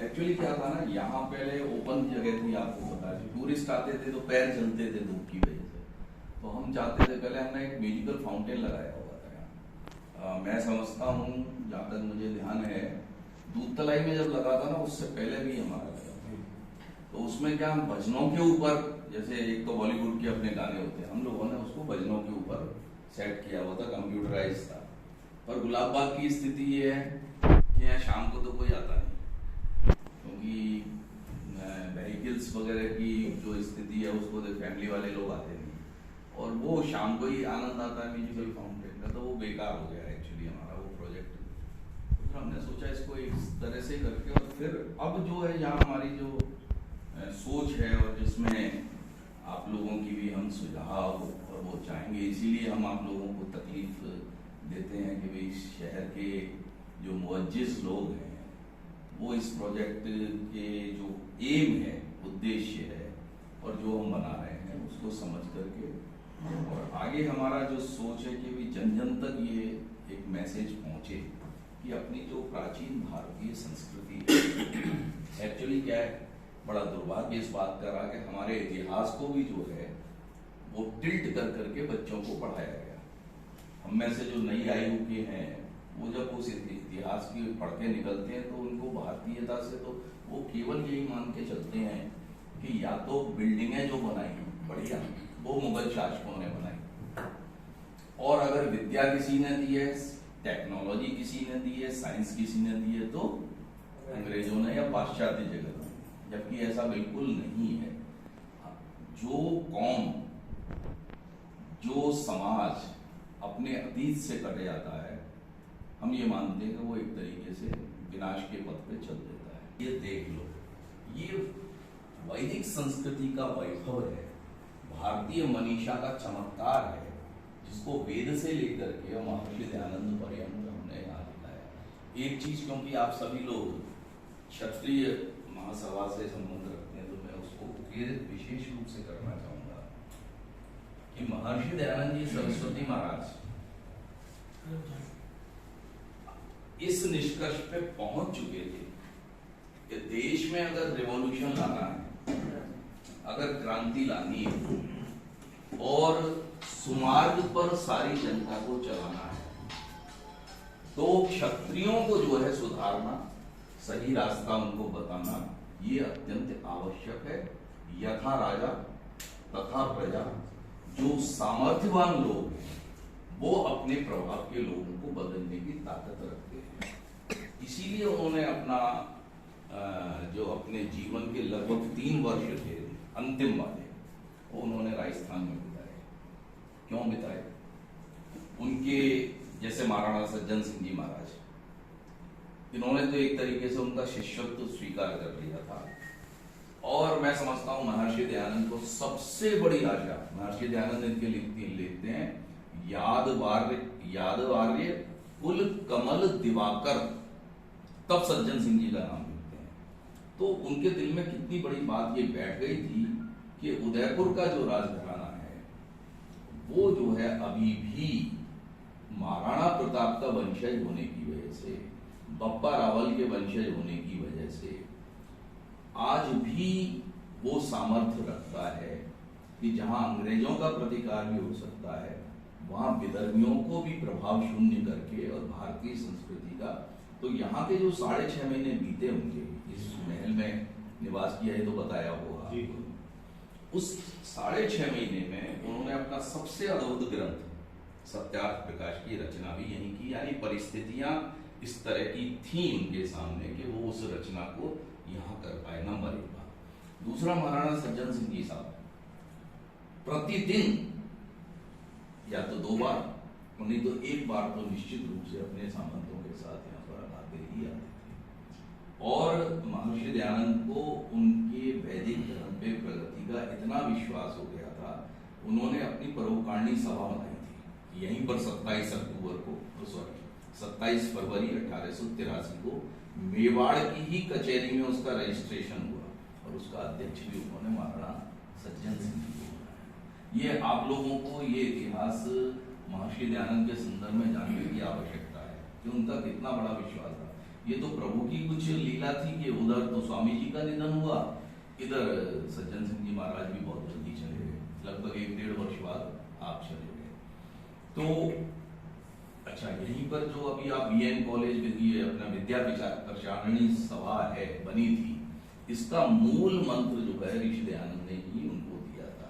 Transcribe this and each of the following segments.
Actually क्या था ना, यहाँ पहले ओपन जगह थी, आपको पता है, टूरिस्ट आते थे तो पैर जलते थे धूप की वजह से। तो हम चाहते थे, पहले हमने एक म्यूजिकल फाउंटेन लगाया हुआ था यहाँ। मैं समझता हूँ, जहाँ तक मुझे ध्यान है, दूध तलाई में जब लगा था ना, उससे पहले भी हमारा लगा था। तो उसमें क्या, हम भजनों के ऊपर, जैसे एक तो बॉलीवुड के अपने गाने होते हैं, हम लोगों ने उसको भजनों के ऊपर सेट किया हुआ था, कंप्यूटराइज था। पर गुलाब बाग की स्थिति ये है कि यहाँ शाम को तो कोई आता नहीं, क्योंकि व्हीकल्स वगैरह की जो स्थिति है उसको तो फैमिली वाले लोग आते नहीं, और वो शाम को ही आनंद आता है म्यूजिकल फाउंटेन का, तो वो बेकार हो गया एक्चुअली हमारा वो प्रोजेक्ट। तो फिर हमने सोचा इसको इस तरह से करके, और फिर अब जो है यहाँ हमारी जो सोच है, और जिसमें आप लोगों की भी हम सुझाव और वो चाहेंगे, इसीलिए हम आप लोगों को तकलीफ देते हैं कि भाई शहर के जो मुअज्जिज़ लोग हैं वो इस प्रोजेक्ट के जो एम है, उद्देश्य है, और जो हम बना रहे हैं उसको समझ करके, और आगे हमारा जो सोच है कि भी जन जन तक ये एक मैसेज पहुंचे कि अपनी जो प्राचीन भारतीय संस्कृति एक्चुअली क्या है, बड़ा दुर्भाग्य इस बात का रहा कि हमारे इतिहास को भी जो है वो टिल्ट कर करके बच्चों को पढ़ाया गया। हम में से जो नई आयु के हैं, वो जब उस इतिहास की पढ़ के निकलते हैं तो उनको भारतीयता से तो वो केवल यही मान के चलते हैं कि या तो बिल्डिंगें जो बनाई बढ़िया वो मुगल शासकों ने बनाई, और अगर विद्या किसी ने दी है, टेक्नोलॉजी किसी ने दी है, साइंस किसी ने दी है, तो अंग्रेजों ने या पाश्चात्य जगत में, जबकि ऐसा बिल्कुल नहीं है। जो कौम, जो समाज अपने अतीत से कट जाता है, हम ये मानते हैं कि वो एक तरीके से विनाश के पथ पे चल देता है। ये देख लो, ये वैदिक संस्कृति का वैभव है, भारतीय मनीषा का चमत्कार है, जिसको वेद से लेकर के महर्षि दयानंद पर्यंत हमने यहाँ दिखाया। एक चीज, क्योंकि आप सभी लोग क्षत्रिय महासभा से संबंध रखते हैं, तो मैं उसको विशेष रूप से करना चाहूंगा कि महर्षि दयानंद जी सरस्वती महाराज इस निष्कर्ष पे पहुंच चुके थे कि देश में अगर रिवॉल्यूशन लाना है, अगर क्रांति लानी है, और सुमार्ग पर सारी जनता को चलाना है, तो क्षत्रियों को जो है सुधारना, सही रास्ता उनको बताना, ये अत्यंत आवश्यक है। यथा राजा तथा प्रजा, जो सामर्थ्यवान लोग हैं वो अपने प्रभाव के लोगों को बदलने की ताकत रखते हैं। इसीलिए उन्होंने अपना जो अपने जीवन के लगभग 3 वर्ष थे अंतिम वाले, वो उन्होंने राजस्थान में बिताए। क्यों बिताए? उनके जैसे महाराणा सज्जन सिंह जी महाराज, इन्होंने तो एक तरीके से उनका शिष्यत्व स्वीकार कर लिया था, और मैं समझता हूं महर्षि दयानंद को सबसे बड़ी आशा, महर्षि दयानंद इनके लिखते हैं, यादवार्य कुल कमल दिवाकर, तब सज्जन सिंह जी का नाम लिखते हैं। तो उनके दिल में कितनी बड़ी बात ये बैठ गई थी कि उदयपुर का जो राजघराना है वो जो है अभी भी महाराणा प्रताप का वंशज होने की वजह से, बप्पा रावल के वंशज होने की वजह से आज भी वो सामर्थ्य रखता है कि जहां अंग्रेजों का प्रतिकार भी हो सकता है, वहां विदर्भियों को भी प्रभाव शून्य करके, और भारतीय संस्कृति का, तो यहाँ के जो 6.5 महीने बीते होंगे इस महल में निवास किया है, तो बताया होगा, उस 6.5 महीने में उन्होंने अपना सबसे अद्भुत ग्रंथ सत्यार्थ प्रकाश की रचना भी यही की। यानी परिस्थितियां इस तरह की थी उनके सामने कि वो उस रचना को यहाँ कर पाए, नंबर 1 बात। दूसरा, महाराणा सज्जन सिंह जी साहब प्रतिदिन या तो 2 बार, नहीं तो 1 बार तो निश्चित रूप से अपने सामंतों के साथ यहाँ पर आते ही आते थे। और महर्षि दयानंद को उनके वैदिक धर्म पे प्रगति का इतना विश्वास हो गया था, उन्होंने अपनी परोपकारिणी सभा बनाई थी यहीं पर 27 फरवरी 1883 को मेवाड़ की ही कचहरी में उसका रजिस्ट्रेशन हुआ, और उसका अध्यक्ष भी उन्होंने महाराणा सज्जन सिंह जी को बनाया। ये आप लोगों को ये इतिहास महर्षि दयानंद के संदर्भ में जानने की आवश्यकता है कि उनका कितना बड़ा विश्वास था। ये तो प्रभु की कुछ लीला लीला थी कि उधर तो स्वामी जी का निधन हुआ, इधर सज्जन सिंह जी महाराज भी बहुत जल्दी चले गए, लगभग 1-1.5 वर्ष बाद आप चले गए। तो अच्छा, यहीं पर जो अभी आप बीएन कॉलेज में अपना विद्या प्रचारणी सभा है बनी थी, इसका मूल मंत्र जो है ऋषि दयानंद ने ही उनको दिया था।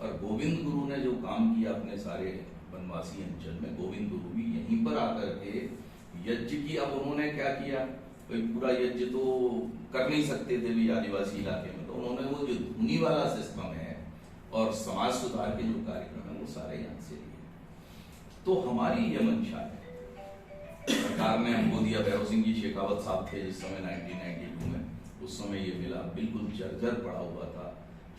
और गोविंद गुरु ने जो काम किया अपने सारे वनवासी अंचल में, गोविंद गुरु भी यहीं पर आकर के यज्ञ की, अब उन्होंने क्या किया, कोई पूरा यज्ञ तो कर नहीं सकते थे भी आदिवासी इलाके में, तो उन्होंने वो जो धुनी वाला सिस्टम है और समाज सुधार के जो कार्यक्रम है वो सारे यहाँ से लिए। तो हमारी ये मंशा है, सरकार ने हमको दिया, भैरव सिंह जी शेखावत साहब थे जिस समय 1992 में, उस समय ये मिला बिल्कुल जर्जर पड़ा हुआ था,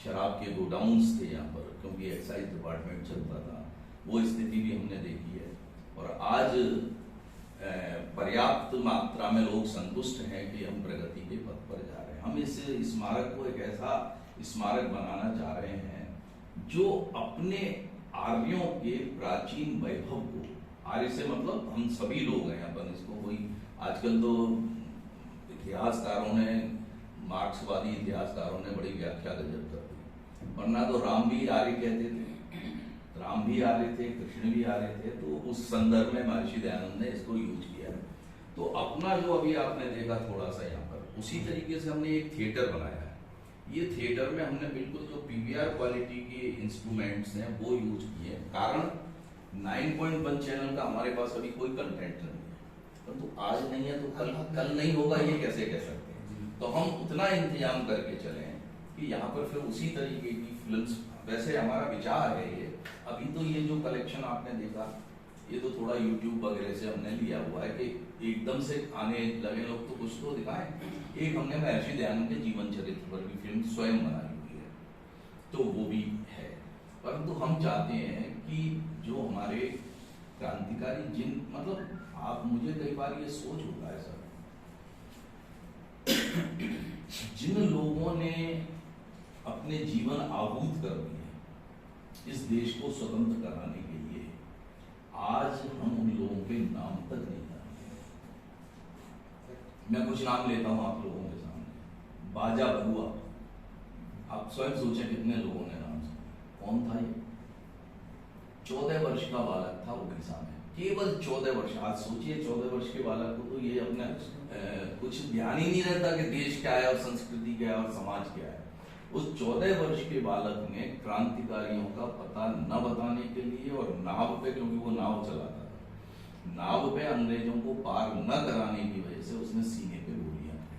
शराब के गोडाउन्स थे यहाँ पर, क्योंकि एक्साइज डिपार्टमेंट चलता था, वो स्थिति भी हमने देखी है। और आज पर्याप्त मात्रा में लोग संतुष्ट हैं कि हम प्रगति के पथ पर जा रहे हैं। हम इस स्मारक को एक ऐसा स्मारक बनाना चाह रहे हैं जो अपने आर्यों के प्राचीन वैभव को, आर्य से मतलब हम सभी लोग हैं, अपन इसको कोई, आजकल तो इतिहासकारों ने, मार्क्सवादी इतिहासकारों ने बड़ी व्याख्या गजब कर दी, वरना तो राम भी आर्य कहते थे, राम भी आ रहे थे, कृष्ण भी आ रहे थे, तो उस संदर्भ में महर्षि दयानंद ने इसको यूज किया। तो अपना जो अभी आपने देखा थोड़ा सा यहाँ पर, उसी तरीके से हमने एक थिएटर बनाया है। ये थिएटर में हमने बिल्कुल जो पीवीआर क्वालिटी के इंस्ट्रूमेंट्स हैं वो यूज किए, कारण 9.1 चैनल का हमारे पास अभी कोई कंटेंट नहीं है, परंतु आज नहीं है तो कल नहीं होगा, ये कैसे कह सकते हैं। तो हम उतना इंतजाम करके चले कि यहाँ पर फिर उसी तरीके की फिल्म्स, वैसे हमारा विचार है ये, अभी तो ये जो कलेक्शन आपने देखा ये तो थोड़ा यूट्यूब वगैरह से हमने लिया हुआ है कि एकदम से आने लगे लोग तो कुछ तो दिखाएं। एक हमने महर्षि दयानंद के जीवन चरित्र पर भी फिल्म स्वयं बनाई हुई है, तो वो भी है। परंतु हम चाहते हैं कि जो हमारे क्रांतिकारी, जिन मतलब आप, मुझे कई बार ये सोच होता है सर, जिन लोगों ने अपने जीवन आहूत कर दिए इस देश को स्वतंत्र कराने के लिए, आज हम उन लोगों के नाम तक नहीं जानते। मैं कुछ नाम लेता हूं आप लोगों के सामने। बाजा बरुआ, आप स्वयं सोचें कितने लोगों ने नाम सुना। कौन था ये? 14 वर्ष का बालक था उड़ीसा में, केवल 14 वर्ष। आज सोचिए 14 वर्ष के बालक को तो ये अपना कुछ ध्यान ही नहीं रहता कि देश क्या है और संस्कृति क्या है और समाज क्या है। उस 14 वर्ष के बालक ने क्रांतिकारियों का पता न बताने के लिए और नाव पे, क्योंकि वो नाव चलाता था, नाव पे अंग्रेजों को पार न कराने की वजह से उसने सीने पे गोलियां मारी।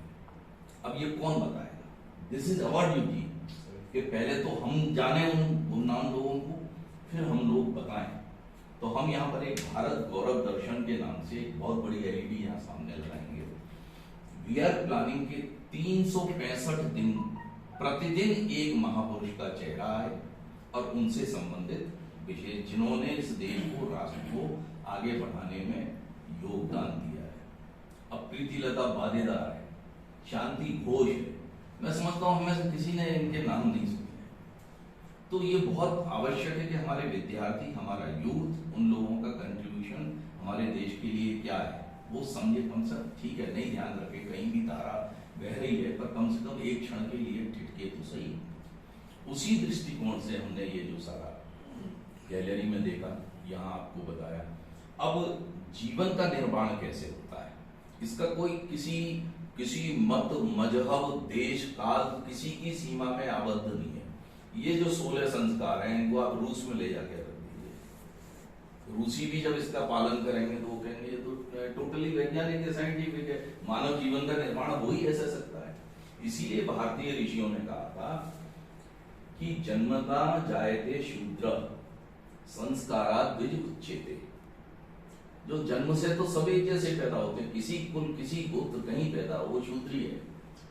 अब ये कौन बताएगा? दिस इज अवर ड्यूटी कि पहले तो हम जाने उन नाम लोगों को, फिर हम लोग बताएं। तो हम यहाँ पर एक भारत गौरव दर्शन के नाम से एक बहुत बड़ी एलईडी यहाँ सामने लगाएंगे। वी आर प्लानिंग के 365 दिन प्रतिदिन एक महापुरुष का चेहरा है और उनसे संबंधित विषय, जिन्होंने इस देश को, राष्ट्र को आगे बढ़ाने में योगदान दिया है। अब प्रीतिलता वादेदार है, शांति घोष है, मैं समझता हूं हमें से किसी ने इनके नाम नहीं सुने। तो ये बहुत आवश्यक है कि हमारे विद्यार्थी, हमारा यूथ, उन लोगों का कंट्रीब्यूशन हमारे देश के लिए क्या है वो समझे। कम से कम ठीक है, नहीं ध्यान रखे, कहीं भी तारा बह रही है, पर कम से कम एक क्षण के लिए ठिठके तो सही। उसी दृष्टिकोण से हमने ये जो सारा गैलरी में देखा, यहाँ आपको बताया। अब जीवन का निर्माण कैसे होता है, इसका कोई किसी मत, मजहब, देश, काल, किसी की सीमा में आबद्ध नहीं है। ये जो 16 संस्कार हैं, इनको आप रूस में ले जाके रख दीजिए, रूसी भी जब इसका पालन करेंगे तो वो कहेंगे ये तो टोटली वैज्ञानिक है, साइंटिफिक है, मानव जीवन का निर्माण हो ही ऐसा सकता है। इसीलिए भारतीय ऋषियों ने कहा था कि जन्मता जायते शूद्र संस्कारा द्विज उच्चेते। जो जन्म से तो सभी जैसे पैदा होते हैं, किसी कुल, किसी गोत्र कहीं पैदा हो, वो शूद्री है।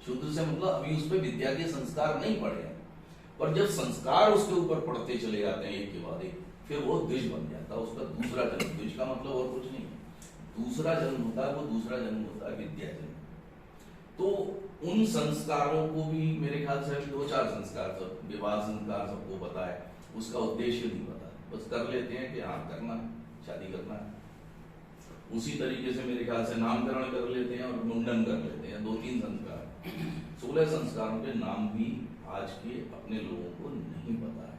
शूद्र से मतलब अभी उस पर विद्या के संस्कार नहीं पड़े हैं, और जब संस्कार उसके ऊपर पड़ते चले जाते हैं एक के बाद एक, फिर वो द्विज बन जाता है, उसका दूसरा जन्म। द्विज का मतलब और कुछ नहीं है, दूसरा जन्म होता है, वो दूसरा जन्म होता है विद्या जन्म। तो उन संस्कारों को भी मेरे ख्याल से 2-4 संस्कार, सब विवाह संस्कार सबको पता है, उसका उद्देश्य नहीं पता, बस कर लेते हैं कि हाँ करना है, शादी करना है। उसी तरीके से मेरे ख्याल से नामकरण कर लेते हैं और मुंडन कर लेते हैं, 2-3 संस्कार। 16 संस्कारों के नाम भी आज के अपने लोगों को नहीं पता है।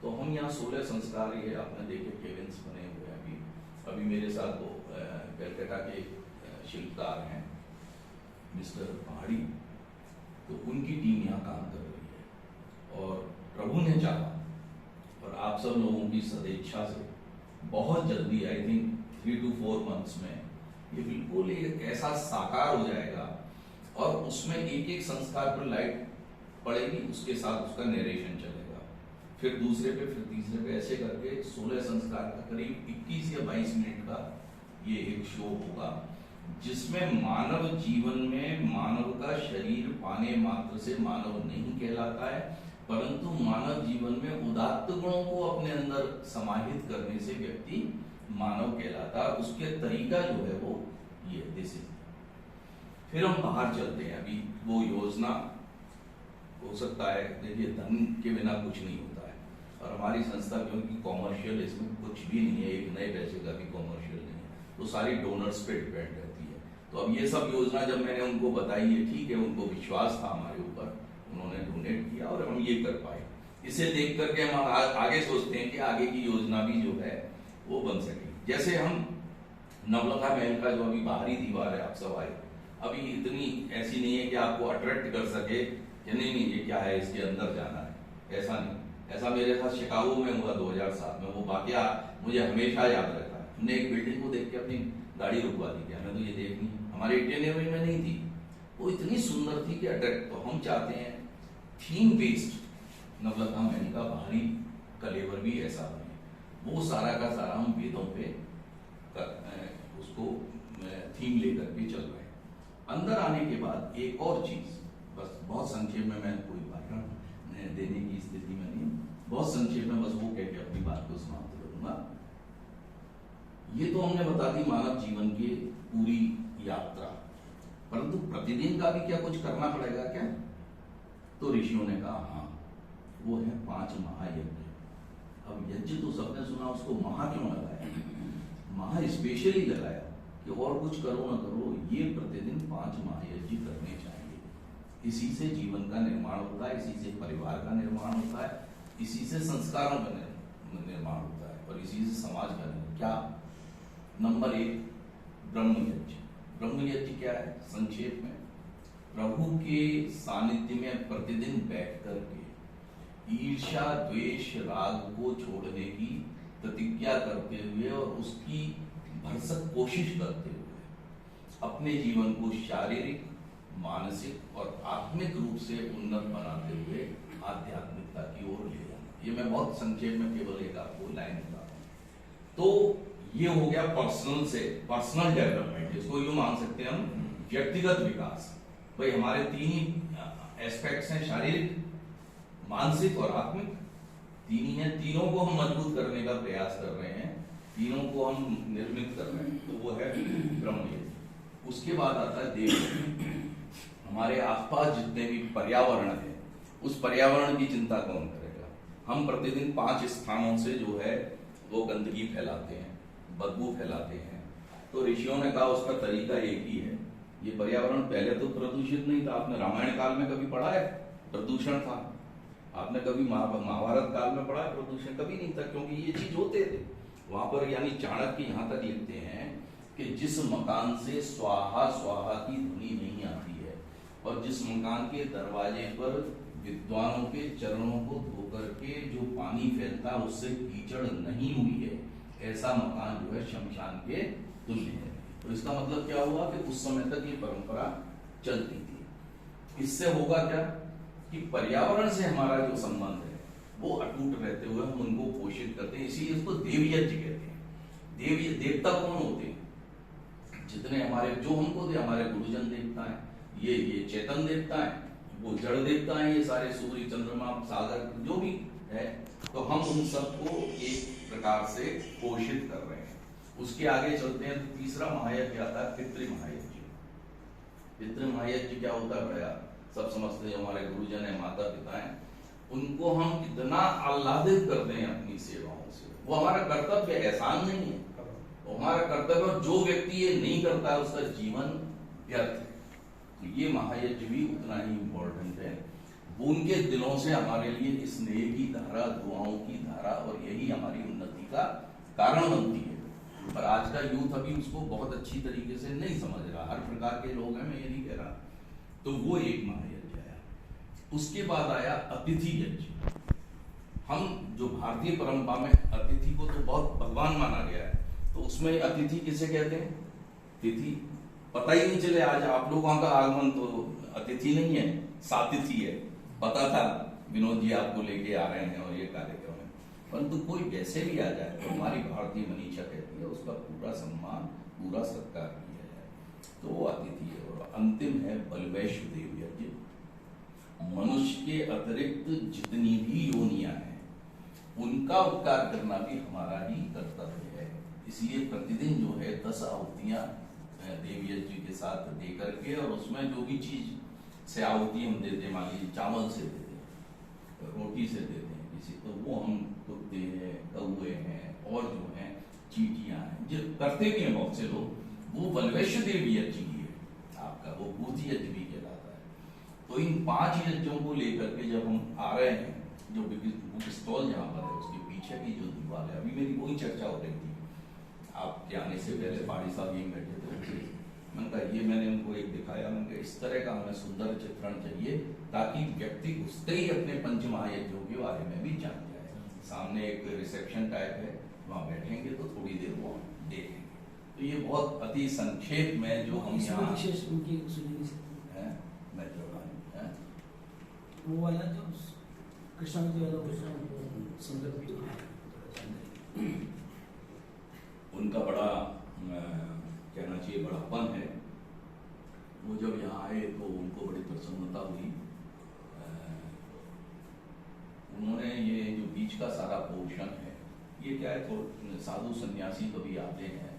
तो हम यहाँ 16 संस्कार, ये आपने देखे केविन्स बने हुए हैं। अभी मेरे साथ वो कलकत्ता के शिल्पकार हैं मिस्टर पहाड़ी, तो उनकी टीम यहाँ काम कर रही है। और प्रभु ने चाहा और आप सब लोगों की सदिच्छा से बहुत जल्दी, आई थिंक 3 to 4 months में ये बिल्कुल एक ऐसा साकार हो जाएगा और उसमें एक एक संस्कार पर लाइट पड़ेगी, उसके साथ उसका नरेशन चलेगा, फिर दूसरे पे, फिर तीसरे पे, ऐसे करके 16 संस्कार का करीब 21 या 22 मिनट का ये एक शो होगा, जिसमें मानव जीवन में मानव का शरीर पाने मात्र से मानव नहीं कहलाता है, परंतु मानव जीवन में उदात्त गुणों को अपने अंदर समाहित करने से व्यक्ति मानव कहलाता है। उसके तरीका जो है वो ये दिस इज। फिर हम बाहर चलते हैं। अभी वो योजना हो सकता है, देखिए धन के बिना कुछ नहीं होता है, और हमारी संस्था क्योंकि कॉमर्शियल, इसमें कुछ भी नहीं है, एक नए पैसे का भी कॉमर्शियल नहीं है, तो सारी डोनर्स पे डिपेंड रहती है। तो अब ये सब योजना जब मैंने उनको बताई है, ठीक है, उनको विश्वास था हमारे ऊपर, उन्होंने डोनेट किया और हम ये कर पाए। इसे देख करके हम आगे सोचते हैं कि आगे की योजना भी जो है वो बन सके। जैसे हम नवलखा महल का जो अभी बाहरी दीवार है, आप सब आए, अभी इतनी ऐसी नहीं है कि आपको अट्रैक्ट कर सके कि नहीं ये क्या है, इसके अंदर जाना है, ऐसा नहीं। ऐसा मेरे साथ शिकागो में हुआ 2007 में, वो वाकया मुझे हमेशा याद रहता है। हमने एक बिल्डिंग को देख के अपनी गाड़ी रुकवा दी कि हमें तो ये देखनी, हमारे इटिनरी में नहीं थी, वो इतनी सुंदर थी कि अट्रैक्ट। तो हम चाहते हैं थीम बेस्ड नवलखा महल का बाहरी कलेवर भी ऐसा बने, वो सारा का सारा हम वेदों पे उसको थीम लेकर के चल रहे हैं। अंदर आने के बाद एक और चीज, बस बहुत संक्षेप में, मैं कोई भाषण देने की स्थिति में नहीं, बहुत संक्षेप में बस वो कह के अपनी बात को समाप्त करूंगा। ये तो हमने बता दी मानव जीवन की पूरी यात्रा, परंतु प्रतिदिन का भी क्या कुछ करना पड़ेगा क्या? तो ऋषियों ने कहा हाँ, वो है 5 महायज्ञ। अब यज्ञ तो सबने सुना, उसको महा क्यों लगाया? महा स्पेशली लगाया कि और कुछ करो ना करो, ये प्रतिदिन 5 महायज्ञ करने चाहिए। इसी से जीवन का निर्माण होता है, इसी से परिवार का निर्माण होता है, इसी से संस्कारों का निर्माण होता है, और इसी से समाज का निर्माण। क्या? नंबर 1 ब्रह्मयज्ञ। ब्रह्मयज्ञ क्या है? संक्षेप में, प्रभु के सानिध्य में प्रतिदिन बैठ करके ईर्ष्या, द्वेष, राग को छोड़ने की प्रतिज्ञा करते हुए और उसकी भरसक कोशिश करते हुए अपने जीवन को शारीरिक, मानसिक और आत्मिक रूप से उन्नत बनाते हुए आध्यात्मिकता की ओर ले जाना। ये मैं बहुत संक्षेप में केवल एक आपको लाइन बताता हूं। तो ये हो गया पर्सनल डेवलपमेंट, इसको यूं मान सकते हैं हम व्यक्तिगत विकास। भाई हमारे 3 ही एस्पेक्ट्स हैं, शारीरिक, मानसिक और आत्मिक, 3 ही हैं। तीनों को हम मजबूत करने का प्रयास कर रहे हैं, तीनों को हम निर्मित कर रहे हैं, तो वो है ब्रह्मयज्ञ। उसके बाद आता है देवयज्ञ। हमारे आसपास जितने भी पर्यावरण है, उस पर्यावरण की चिंता कौन करेगा? हम प्रतिदिन 5 स्थानों से जो है वो गंदगी फैलाते हैं, बदबू फैलाते हैं। तो ऋषियों ने कहा उसका तरीका एक ही है। ये पर्यावरण पहले तो प्रदूषित नहीं था, आपने रामायण काल में कभी पढ़ा है प्रदूषण था? आपने कभी महाभारत काल में पढ़ा है प्रदूषण? कभी नहीं था, क्योंकि ये चीज होते थे वहां पर। यानी चाणक्य यहाँ तक लिखते हैं कि जिस मकान से स्वाहा स्वाहा की ध्वनि नहीं आती है, और जिस मकान के दरवाजे पर विद्वानों के चरणों को धोकर के जो पानी फैलता है उससे कीचड़ नहीं हुई है, ऐसा मकान जो है शमशान के तुल्य है। तो इसका मतलब क्या हुआ कि उस समय तक ये परंपरा चलती थी। इससे होगा क्या कि पर्यावरण से हमारा जो संबंध है वो अटूट रहते हुए हम उनको पोषित करते हैं। इसीलिए इसको देवयज्ञ कहते हैं। देवता कौन होते हैं? जितने हमारे, जो हमको दे, हमारे गुरुजन देवता है, ये चेतन देवता है, वो जड़ देवता है, ये सारे सूर्य, चंद्रमा, सागर जो भी है, तो हम उन सबको एक प्रकार से पोषित कर रहे हैं। उसके आगे चलते हैं तो तीसरा महायज्ञ आता है पितृ महायज्ञ। पितृ महायज्ञ क्या होता है? भैया सब समझते हैं, हमारे गुरुजन है, माता पिता हैं, उनको हम कितना आह्लादित करते हैं अपनी सेवाओं से। वो हमारा कर्तव्य, एहसान नहीं है, और हमारा कर्तव्य, और जो व्यक्ति ये नहीं करता है उसका जीवन व्यर्थ है। तो ये महायज्ञ भी उतना ही इम्पोर्टेंट है। वो उनके दिलों से हमारे लिए स्नेह की धारा, दुआओं की धारा, और यही हमारी उन्नति का कारण बनती है। पर आज का यूथ अभी उसको बहुत अच्छी तरीके से नहीं समझ रहा। हर प्रकार के लोग हैं, मैं ये नहीं कह रहा। तो वो एक महायज्ञ आया। उसके बाद आया अतिथि यज्ञ। हम जो भारतीय परंपरा में अतिथि को तो बहुत भगवान माना गया है, तो उसमें अतिथि किसे कहते हैं? तिथि। पता ही नहीं चले आज आप लोगों का आगमन तो अतिथि नहीं है, सातिथि है। पता था विनोद जी आपको लेके आ रहे हैं और ये कार्यक्रम है, परंतु कोई वैसे भी आ जाए तो हमारी भारतीय मनीषा कहती है उसका पूरा सम्मान, पूरा सत्कार किया जाए, तो वो अतिथि है। और अंतिम है बलवैश्य देव यज्ञ। मनुष्य के अतिरिक्त जितनी भी योनियां हैं उनका उपकार करना भी हमारा ही कर्तव्य है। इसलिए प्रतिदिन जो है 10 आहुतियां देव यज्ञ के साथ दे करके, और उसमें जो भी चीज से आहुति हम देते हैं, मान लीजिए चावल से देते हैं, रोटी से देते हैं किसी, तो वो हम कुत्ते हैं, कौए हैं, और जो है चींटियां हैं, जो करते भी हैं बहुत से लोग, वो बलवैश्य देव यज्ञ ही है आपका, वो भूत यज्ञ भी कहलाता है। तो इन 5 यज्ञों को लेकर के जब हम आ रहे हैं, जो बुक स्टॉल जहाँ पर है उसके पीछे की जो दीवार है, अभी मेरी वही चर्चा हो रही थी आपके आने से पहले, पहाड़ी साहब यहीं बैठे थे, मैंने कहा ये मैंने उनको एक दिखाया, मैंने कहा इस तरह का हमें सुंदर चित्रण चाहिए ताकि व्यक्ति घुसते ही अपने पंच महायज्ञों के बारे में भी जान जाए। सामने एक रिसेप्शन टाइप है, वहाँ बैठेंगे तो थोड़ी देर वो देखेंगे। तो ये बहुत अति संक्षेप में जो हम यहाँ वो वाला जो कृष्ण उनका बड़ा कहना चाहिए बड़ापन है। वो जब यहाँ आए तो उनको बड़ी प्रसन्नता हुई। उन्होंने ये जो बीच का सारा पोर्शन है, ये क्या है, तो साधु सन्यासी कभी आते हैं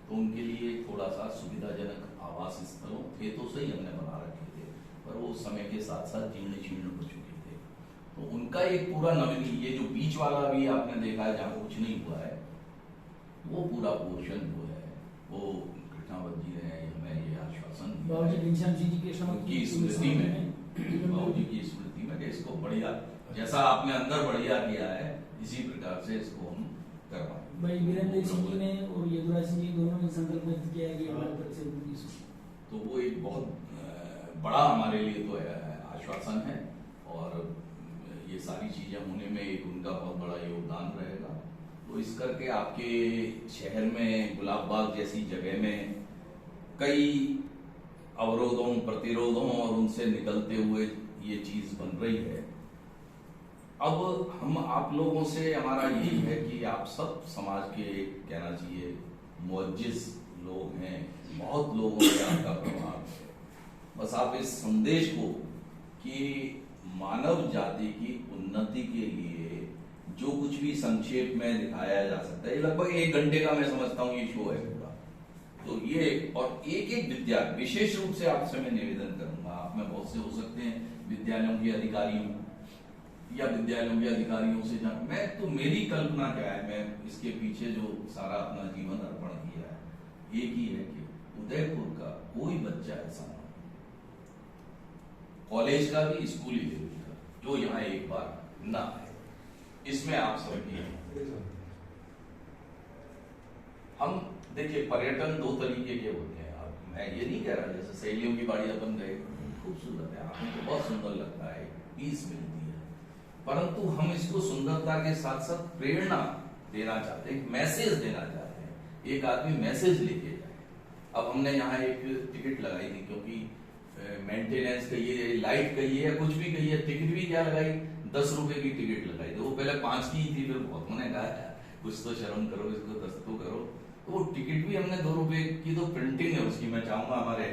तो उनके लिए थोड़ा सा सुविधाजनक आवास स्थलों थे तो सही, हमने बना रखे थे, पर वो समय के साथ साथ जीर्ण शीर्ण हो चुके थे। तो उनका एक पूरा नवीन, ये जो बीच वाला भी आपने देखा है जहाँ कुछ नहीं हुआ है, वो पूरा पोर्शन जो है वो कृष्णावत जी ने हमें ये आश्वासन दिया उनकी स्मृति में, बाबू जी की स्मृति में, कि इसको बढ़िया, जैसा आपने अंदर बढ़िया किया है इसी प्रकार से इसको हम करवाएं। भाई वीरेंद्र सिंह जी ने और यदुराज सिंह जी दोनों ने संकल्प व्यक्त किया है कि तो वो एक बहुत बड़ा हमारे लिए तो आश्वासन है, और ये सारी चीजें होने में एक उनका बहुत बड़ा योगदान रहेगा। तो इस करके आपके शहर में गुलाब बाग जैसी जगह में कई अवरोधों, प्रतिरोधों और उनसे निकलते हुए ये चीज बन रही है। अब हम आप लोगों से हमारा यही है कि आप सब समाज के, कहना चाहिए मुअज्जिज लोग हैं, बहुत लोगों से आपका प्रभाव है। बस आप इस संदेश को कि मानव जाति की उन्नति के लिए जो कुछ भी संक्षेप में दिखाया जा सकता है, ये लगभग 1 घंटे का मैं समझता हूँ ये शो है पूरा, तो ये और एक विद्या, विशेष रूप से आपसे मैं निवेदन करूंगा, आप में बहुत से हो सकते हैं विद्यालयों के अधिकारियों या विद्यालयों के अधिकारियों से जान, मैं तो मेरी कल्पना क्या है, मैं इसके पीछे जो सारा अपना जीवन अर्पण किया है, एक ही है कि उदयपुर का कोई बच्चा ऐसा ना, कॉलेज का भी, स्कूली लेवल का, जो यहाँ एक बार ना आए। इसमें आप समझिए, हम देखिए पर्यटन 2 तरीके के होते हैं। अब मैं ये नहीं कह रहा जैसे सहेलियों की बाड़ी अपन गए, खूबसूरत है, आपको तो बहुत सुंदर लगता है, पीस मिलती है, परंतु हम इसको सुंदरता के साथ साथ प्रेरणा देना चाहते हैं, मैसेज देना चाहते हैं, एक आदमी मैसेज लेके जाए। अब हमने यहाँ एक टिकट लगाई थी, क्योंकि मेंटेनेंस कहिए, लाइट कहिए, कुछ भी कहिए, टिकट भी क्या लगाई, 10 रुपए की टिकट लगाई थी। वो पहले 5 की थी, फिर बहुत मैंने कहा कुछ तो शर्म करो, इसको 10 तो करो। तो वो टिकट भी हमने 2 रुपए की तो प्रिंटिंग है उसकी, मैं चाहूंगा हमारे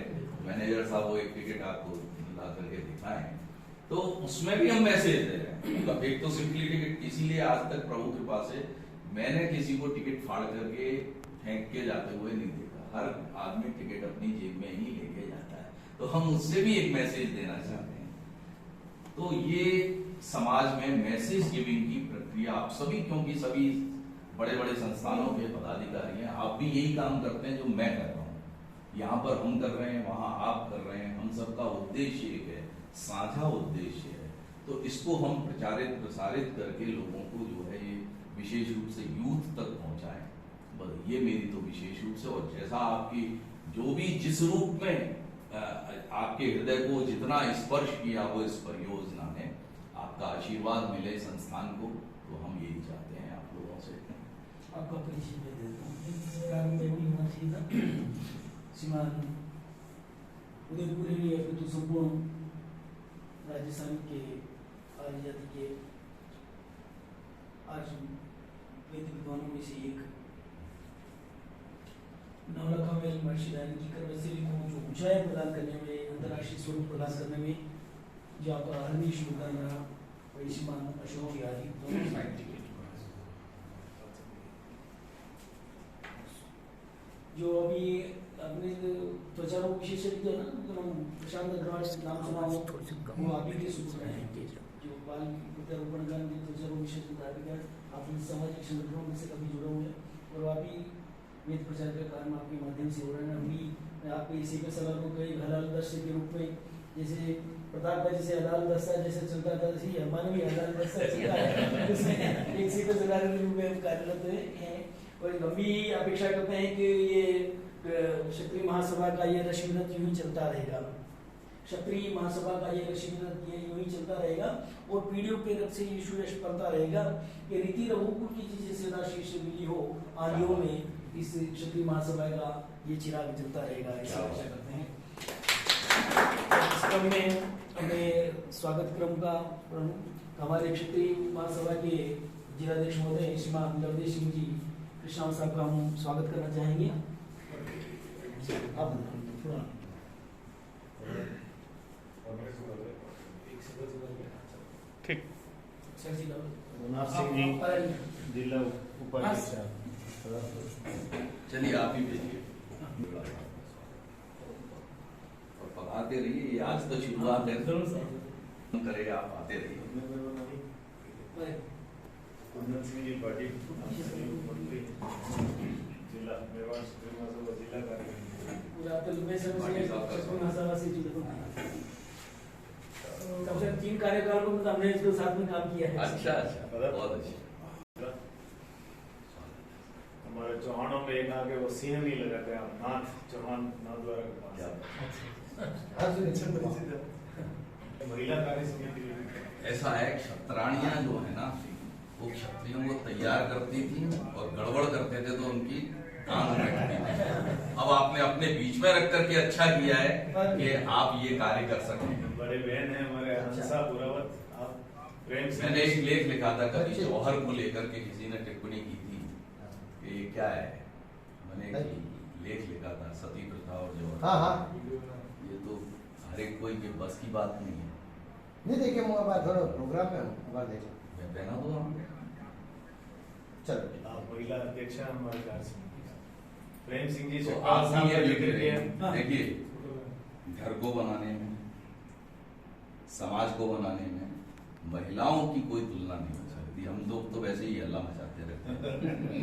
मैनेजर साहब वो एक टिकट आपको ला करके दिखाएं, तो उसमें भी हम मैसेज दे रहे हैं। एक तो सिंपली टिकट, इसीलिए आज तक प्रभु कृपा से मैंने किसी को टिकट फाड़ करके फेंक के जाते हुए नहीं देखा, हर आदमी टिकट अपनी जेब में ही लेके जाता है। तो हम उससे भी एक मैसेज देना चाहते हैं। तो ये समाज में मैसेज गिविंग की प्रक्रिया आप सभी, क्योंकि सभी बड़े बड़े संस्थानों के पदाधिकारी हैं, आप भी यही काम करते हैं जो मैं कर रहा हूँ। यहाँ पर हम कर रहे हैं, वहाँ आप कर रहे हैं, हम सबका उद्देश्य एक है, साझा उद्देश्य है। तो इसको हम प्रसारित करके लोगों को जो है ये विशेष रूप से यूथ तक पहुँचाएं, बस ये मेरी तो विशेष रूप से। और जैसा आपकी जो भी जिस रूप में आपके हृदय को जितना स्पर्श किया वो इस परियोजना ने, आपका आशीर्वाद मिले संस्थान को, तो हम यही चाहते हैं आप लोगों से। आपका परिचय दे देता हूँ। इस कारण में भी होना चाहिए था। श्रीमान उदयपुर में तो संपूर्ण राजस्थान के आर्य जाति के आज वेद विद्वानों में से एक नवलखा में महर्षि दयानंद जी कर्मशैली को जो ऊंचाई प्रदान करने में, अंतर्राष्ट्रीय स्वरूप प्रदान करने में जो आपका हरनीश योगदान रहा, वही श्रीमान अशोक जी आदि दोनों जो अभी अपने त्वचा रोग विशेषज्ञ है ना, प्रशांत अग्रवाल नाम सुना हो, वो आप ही के सूत्र हैं जो बाल प्रत्यारोपण का त्वचा रोग विशेषज्ञ अपने सामाजिक संगठनों में से कभी जुड़े हुए हैं, और आप ही वेद प्रचार का काम आपके माध्यम से हो रहा है। अभी आपके इसी के सलाह को कई हलाल दस्ते के रूप में, जैसे प्रताप का जैसे हलाल दस्ता जैसे चलता था, जैसे हमारा भी हलाल दस्ता चलता है, उसमें एक सीपे सरकार के रूप में हम कार्यरत हैं। और हम भी अपेक्षा करते हैं कि ये क्षत्रिय महासभा का ये रश्मिरथ यूं ही चलता रहेगा, क्षत्रिय महासभा का ये रश्मिरथ ये यूं ही चलता रहेगा, और पीढ़ियों के रथ से यीशु यश पड़ता रहेगा। ये रीति रघुकुल की चीजें सदा शीर्ष मिली हो आदियों में, इस क्षत्रिय महासभा का ये चिराग जलता रहेगा, ऐसा आशा करते हैं। इस क्रम में हमें स्वागत क्रम का हमारे क्षत्रिय महासभा के जिलाध्यक्ष महोदय श्रीमान जगदीश सिंह जी कृष्णा साहब का हम स्वागत करना चाहेंगे। अब थोड़ा ठीक। सर जी गुनार सिंह जी जिला उपाध्यक्ष, चलिए आप ही भेजिए और पढ़ाते रहिए, आज तो शुरुआत है, करे आप आते रहिए। कुंदन सिंह जी पाटिल मंत्री जिला मेवाड़ जिला कार्यक्रम पूरा में से कम से कम 3 कार्यकाल को मतलब हमने इसके साथ में काम किया है। अच्छा अच्छा, बहुत अच्छा। हमारे चौहानों में एक आगे वो सिंह नहीं लगा गया, नाथ चौहान नाथ द्वारा के पास महिला कार्य समिति। ऐसा है, क्षत्राणियां जो है ना वो क्षत्रियों को तैयार करती थी और गड़बड़ करते थे तो उनकी टांग रखती थी। अब आपने अपने बीच में रख करके अच्छा किया है कि आप ये कार्य कर सकें। बड़े बहन है हमारे हंसा बुरावत, आप प्रेम से। मैंने एक लेख लिखा था कभी जौहर को लेकर के, किसी ने टिप्पणी की थी कि ये क्या है, मैंने एक लेख लिखा था सती प्रथा और जौहर। हाँ हाँ, ये तो हर एक कोई के बस की बात नहीं है। नहीं देखे थोड़ा प्रोग्राम में मोबाइल देखे, मैं पहना दो चलो। आप महिला अध्यक्ष हैं हमारे कार्य समिति। प्रेम सिंह जी तो चौहान आप साहब ये का लिख जिक्र रहे किया। हैं, देखिए घर को बनाने में, समाज को बनाने में महिलाओं की कोई तुलना नहीं हो सकती। हम लोग तो वैसे ही हल्ला मचाते रहते हैं,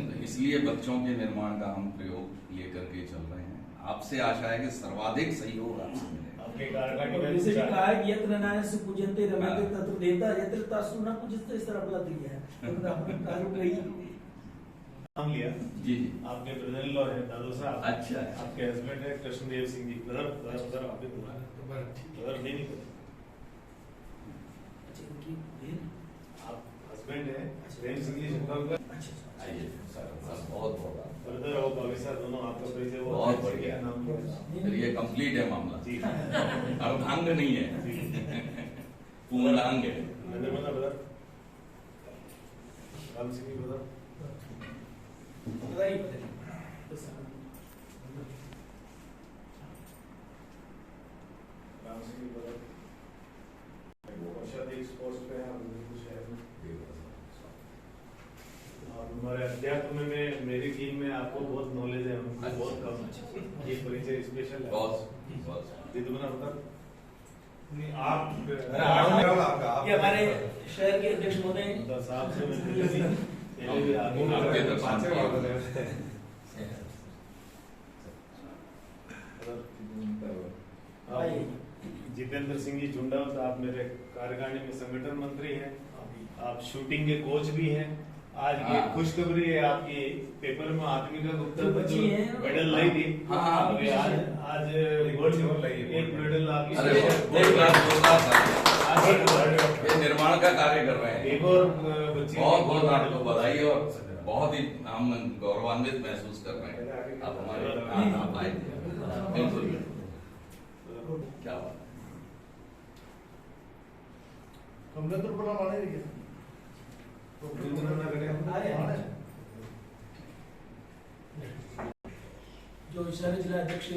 तो इसलिए बच्चों के निर्माण का हम प्रयोग लेकर के चल रहे हैं। आपसे आशा है कि सर्वाधिक सहयोग आपसे मिलेगा। आपके कार्य का और जैसे भी कहा है कि यत्र नारायण पूजन्ते रमन्ते तत्र देवता यत्र तासु न पूजते, इस तरह बोला दिया है। तो आपने कार्य कही नाम लिया जी जी, आपके ब्रदर इन लॉ है दादू साहब। अच्छा आपके हस्बैंड है कृष्णदेव सिंह जी। ब्रदर आप भी ब्रदर नहीं अच्छा उनकी बहन, आप हस्बैंड है प्रेम सिंह जी शिवकाम का। अच्छा आइए सर, बहुत बहुत ब्रदर और भाभी दोनों आपका परिचय वो बहुत अध्यक्ष बढ़िया। का नाम लिया। फिर ये कंप्लीट है मामला, जी अर्धांग नहीं है, पूर्णांग है। ब्रदर राम सिंह जी ब्रदर बताइए बताइए। राम सिंह जी ब्रदर औषधि पोस्ट पे हैं कुछ है। और हमारे अध्यात्म में मेरी टीम में आपको बहुत नॉलेज है, हमको बहुत कम। ये परिचय स्पेशल है बहुत दिदुना बता ये हमारे शहर के अध्यक्ष महोदय साहब से मैं पहले भी आगे आपके दर्शन पांचवें किए। वाले आप जितेंद्र सिंह जी झुंडावत, आप मेरे कार्यकारिणी में संगठन मंत्री हैं, आप शूटिंग के कोच भी हैं। आज की हाँ। खुशखबरी है, आपकी पेपर में आत्मिका गुप्ता जो को बच्ची जो हैं, मेडल लाई थी, हाँ, अभी आज गोल्ड लाई है, एक मेडल आपकी अरे जोरदार आज ये निर्माण का कार्य कर रहे हैं। एक और बच्ची बहुत बहुत आपको बधाई और बहुत ही हम गौरवान्वित महसूस कर रहे हैं आप हमारे आप आए थे। बिल्कुल बिल्कुल, क्या बात। जो शहरी जिला अध्यक्ष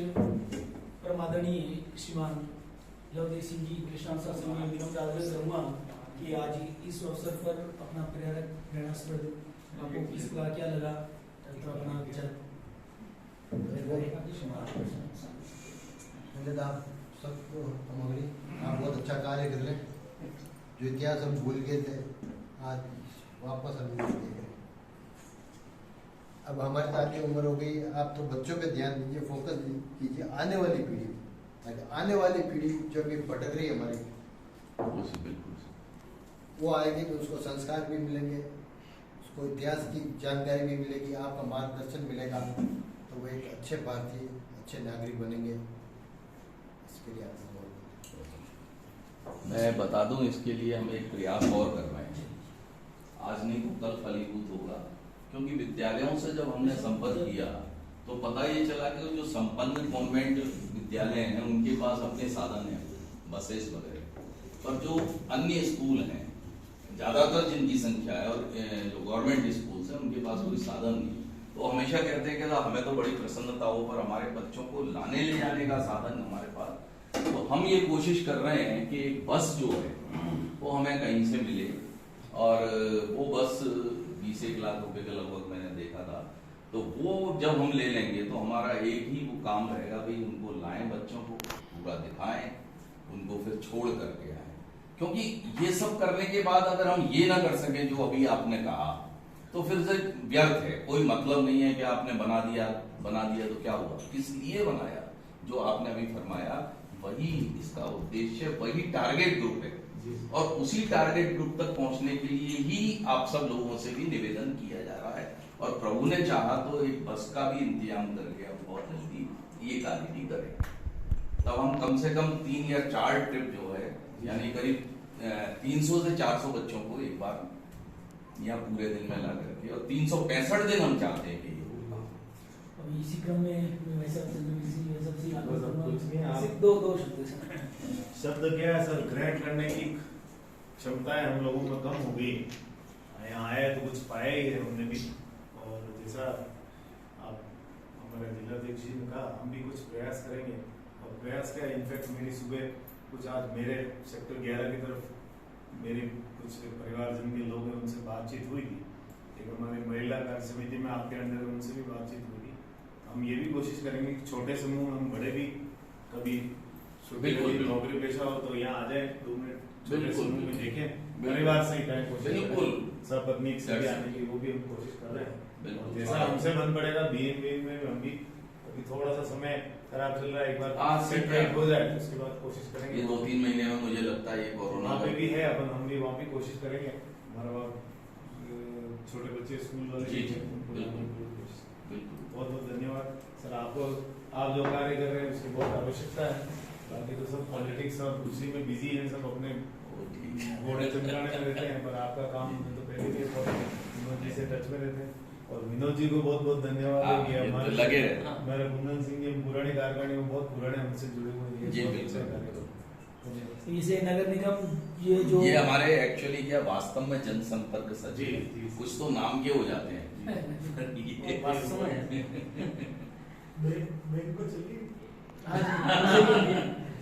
परम आदरणीय श्रीमान लवदेव सिंह जी कृष्णा साहब से मैं विनम्र आग्रह करूंगा कि आज इस अवसर पर अपना प्रेरणास्पद आपको किस प्रकार क्या लगा तो अपना विचार पहले तो आप सबको हमारी आप बहुत अच्छा कार्य कर रहे हैं। जो इतिहास हम भूल गए थे आज वापस हम देख रहे हैं। अब हमारी तो आगे उम्र हो गई, आप तो बच्चों पे ध्यान दीजिए, फोकस कीजिए आने वाली पीढ़ी, ताकि आने वाली पीढ़ी जो अभी भटक रही है हमारी बिल्कुल वो आएगी तो उसको संस्कार भी मिलेंगे, उसको इतिहास की जानकारी भी मिलेगी, आपका मार्गदर्शन मिलेगा, तो वो एक अच्छे भारतीय अच्छे नागरिक बनेंगे। इसके लिए आपको मैं बता दूं, इसके लिए हम एक प्रयास और कर रहे हैं। आज नहीं तो कल फलीभूत होगा, क्योंकि विद्यालयों से जब हमने संपर्क किया तो पता ये चला कि जो संपन्न कॉन्वेंट विद्यालय हैं उनके पास अपने साधन हैं, बसेस वगैरह, पर जो अन्य स्कूल हैं ज्यादातर जिनकी संख्या है और जो गवर्नमेंट स्कूल्स हैं उनके पास कोई साधन नहीं। तो हमेशा कहते हैं कि हमें तो बड़ी प्रसन्नता हो, पर हमारे बच्चों को लाने ले जाने का साधन हमारे पास। तो हम ये कोशिश कर रहे हैं कि एक बस जो है वो हमें कहीं से मिले, और वो बस 20 लाख रुपए के लगभग मैंने देखा था। तो वो जब हम ले लेंगे तो हमारा एक ही वो काम रहेगा, भाई उनको लाएं, बच्चों को पूरा दिखाएं, उनको फिर छोड़ करके आए। क्योंकि ये सब करने के बाद अगर हम ये ना कर सके जो अभी आपने कहा, तो फिर से व्यर्थ है, कोई मतलब नहीं है कि आपने बना दिया तो क्या हुआ, किस लिए बनाया। जो आपने अभी फरमाया वही इसका उद्देश्य, वही टारगेट ग्रुप है, और उसी टारगेट ग्रुप तक पहुंचने के लिए ही आप सब लोगों से भी निवेदन किया जा रहा है। और प्रभु ने चाहा तो एक बस का भी इंतजाम करके हम बहुत जल्दी ये कार्य भी करें। तब हम कम से कम 3 या 4 ट्रिप जो है, यानी करीब 300 से 400 बच्चों को एक बार यहाँ पूरे दिन में ला करके, और 365 दिन हम चाहते हैं कि ये हो। अभी इसी क्रम में वैसा आप- दो शब्द शब्द क्या है सर, ग्रहण करने की क्षमताएं हम लोगों में कम हो गई। यहाँ आए तो कुछ पाया ही है हमने भी, और जैसा आप हमारे जिलाध्यक्ष जी ने कहा, हम भी कुछ प्रयास करेंगे। और प्रयास क्या, इनफैक्ट मेरी सुबह कुछ आज मेरे सेक्टर 11 की तरफ मेरे कुछ परिवारजन के लोग हैं, उनसे बातचीत हुई थी। एक हमारी महिला कार्य समिति में आपके अंडर उनसे भी बातचीत हुई थी। हम ये भी कोशिश करेंगे कि छोटे समूह हम बड़े भी कभी बिल्कुल नौकरी पेशा हो तो यहाँ आ जाए, 2 मिनट छोटे बिल्कुल समूह में देखें, परिवार सहित आए, कोशिश बिल्कुल सब तकनीक से भी आने की वो भी हम कोशिश कर रहे हैं। बिल्कुल। जैसा हमसे बन पड़ेगा बीएम में हम भी, अभी थोड़ा सा समय खराब चल रहा है, एक बार आज से सेट हो जाए तो उसके बाद कोशिश करेंगे। ये 2-3 महीने में मुझे लगता है ये कोरोना वहाँ पे भी है, अपन हम भी वहाँ भी कोशिश करेंगे। हमारा वहाँ छोटे बच्चे स्कूल वाले जी, जी, उनको बिल्कुल। लाने की कोशिश। बिल्कुल बहुत बहुत धन्यवाद सर, आपको आप जो कार्य कर रहे हैं उसकी बहुत आवश्यकता है। बाकी तो सब पॉलिटिक्स और उसी में बिजी हैं, सब अपने घोड़े चमकाने में रहते हैं, पर आपका काम तो पहले भी विनोद जी से टच में रहते हैं। और विनोद जी को बहुत बहुत धन्यवाद है कि ये तो हमारे लगे रहे। हमारे कुंदन सिंह जी पुरानी कार्यकारिणी में बहुत पुराने हमसे जुड़े हुए हैं। जी, बहुत बिल्कुल। अच्छा कार्य करो। धन्यवाद। इसे नगर निगम ये जो ये हमारे एक्चुअली क्या वास्तव में जनसंपर्क सचिव, जी, जी। कुछ तो नाम के हो जाते हैं। ये वास्तव में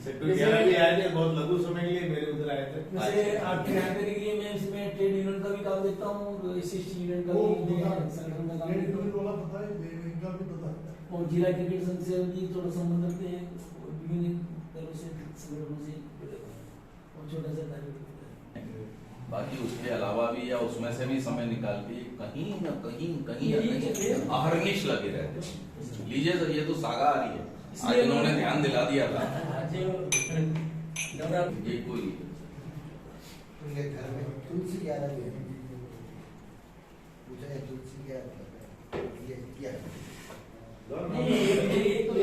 सेक्टर 11 भी आए थे, बहुत लघु समय के लिए मेरे उधर आए थे। वैसे आपकी जानकारी के लिए मैं इसमें ट्रेड यूनियन का भी काम देखता हूँ, एसएसटी यूनियन का भी संगठन का काम देखता हूँ, और जिला क्रिकेट संघ से भी थोड़ा संबंध रखते हैं, और विभिन्न दलों से संगठनों से जुड़े हुए हैं, और छोटा सा कार्य करते हैं। बाकी उसके अलावा भी या उसमें से भी समय निकाल के कहीं न कहीं ये अहर्निश लगे रहते हैं। लीजिए सर, ये तो सागा आ रही है, आज इन्होंने ध्यान दिला दिया था। ये कोई उनके घर में तुलसी क्या रही है, पूछा है तुलसी क्या है, ये क्या है? ये तो